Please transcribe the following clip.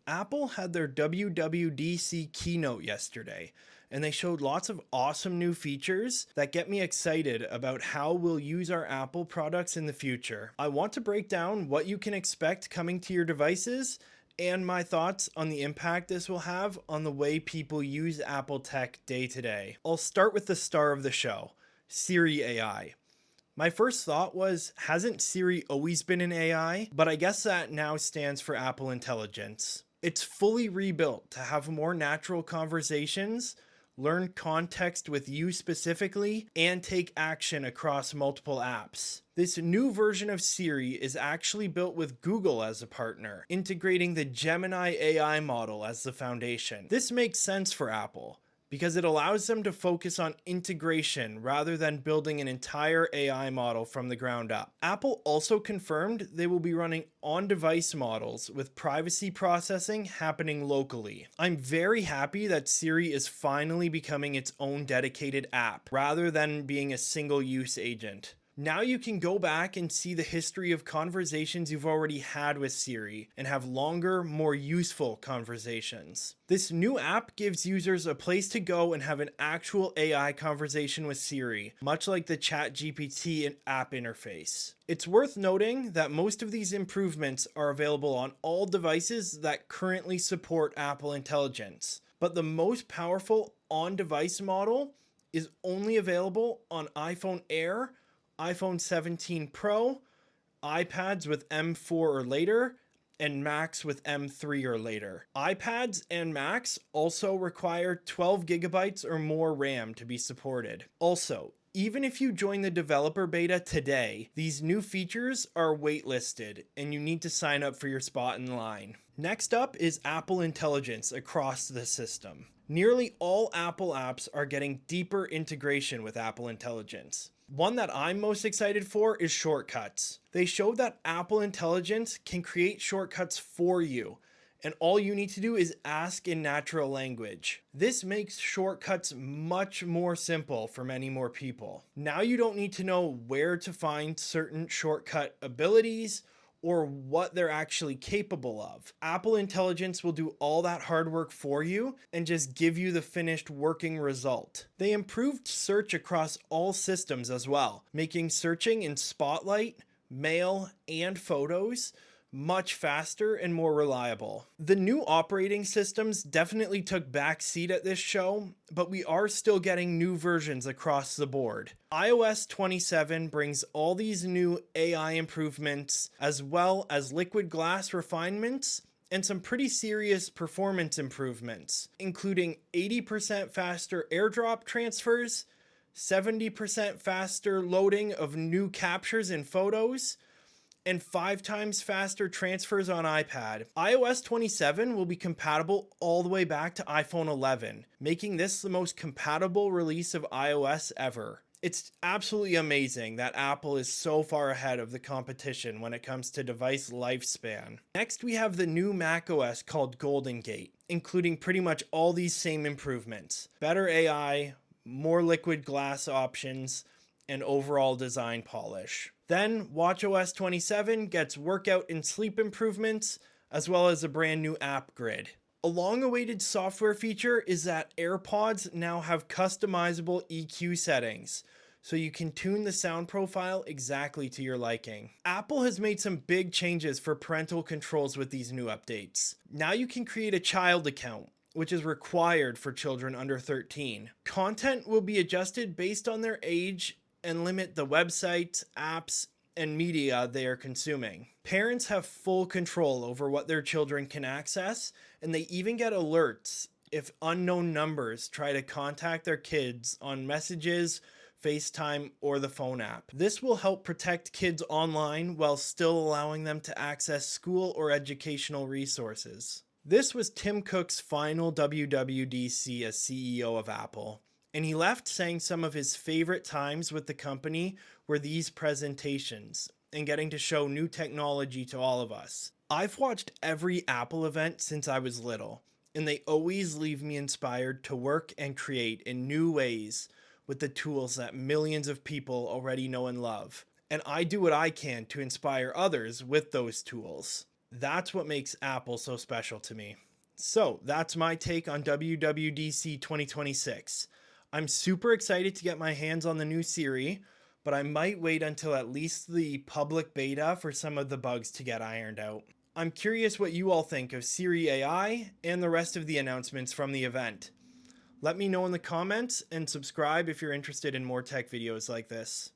Apple had their WWDC keynote yesterday, and they showed lots of awesome new features that get me excited about how we'll use our Apple products in the future. I want to break down what you can expect coming to your devices and my thoughts on the impact this will have on the way people use Apple tech day to day. I'll start with the star of the show, Siri AI. My first thought was, hasn't Siri always been an AI? But I guess that now stands for Apple Intelligence. It's fully rebuilt to have more natural conversations, learn context with you specifically, and take action across multiple apps. This new version of Siri is actually built with Google as a partner, integrating the Gemini AI model as the foundation. This makes sense for Apple, because it allows them to focus on integration rather than building an entire AI model from the ground up. Apple also confirmed they will be running on-device models with privacy processing happening locally. I'm very happy that Siri is finally becoming its own dedicated app rather than being a single-use agent. Now you can go back and see the history of conversations you've already had with Siri and have longer, more useful conversations. This new app gives users a place to go and have an actual AI conversation with Siri, much like the ChatGPT app interface. It's worth noting that most of these improvements are available on all devices that currently support Apple Intelligence, but the most powerful on-device model is only available on iPhone Air, iPhone 17 Pro, iPads with M4 or later, and Macs with M3 or later. iPads and Macs also require 12 gigabytes or more RAM to be supported. Also, even if you join the developer beta today, these new features are waitlisted and you need to sign up for your spot in line. Next up is Apple Intelligence across the system. Nearly all Apple apps are getting deeper integration with Apple Intelligence. One that I'm most excited for is shortcuts. They showed that Apple Intelligence can create shortcuts for you, and all you need to do is ask in natural language. This makes shortcuts much more simple for many more people. Now you don't need to know where to find certain shortcut abilities or what they're actually capable of. Apple Intelligence will do all that hard work for you and just give you the finished working result. They improved search across all systems as well, making searching in Spotlight, Mail, and Photos much faster and more reliable. The new operating systems definitely took backseat at this show, but we are still getting new versions across the board. iOS 27 brings all these new AI improvements, as well as liquid glass refinements and some pretty serious performance improvements, including 80% faster AirDrop transfers, 70% faster loading of new captures in Photos, and 5 times faster transfers on iPad. iOS 27 will be compatible all the way back to iPhone 11, making this the most compatible release of iOS ever. It's absolutely amazing that Apple is so far ahead of the competition when it comes to device lifespan. Next, we have the new macOS called Golden Gate, including pretty much all these same improvements: better AI, more liquid glass options, and overall design polish. Then watchOS 27 gets workout and sleep improvements, as well as a brand new app grid. A long-awaited software feature is that AirPods now have customizable EQ settings, so you can tune the sound profile exactly to your liking. Apple has made some big changes for parental controls with these new updates. Now you can create a child account, which is required for children under 13. Content will be adjusted based on their age and limit the websites, apps, and media they are consuming. Parents have full control over what their children can access, and they even get alerts if unknown numbers try to contact their kids on messages, FaceTime, or the phone app. This will help protect kids online while still allowing them to access school or educational resources. This was Tim Cook's final WWDC as CEO of Apple, and he left saying some of his favorite times with the company were these presentations and getting to show new technology to all of us. I've watched every Apple event since I was little, and they always leave me inspired to work and create in new ways with the tools that millions of people already know and love. And I do what I can to inspire others with those tools. That's what makes Apple so special to me. So that's my take on WWDC 2026. I'm super excited to get my hands on the new Siri, but I might wait until at least the public beta for some of the bugs to get ironed out. I'm curious what you all think of Siri AI and the rest of the announcements from the event. Let me know in the comments and subscribe if you're interested in more tech videos like this.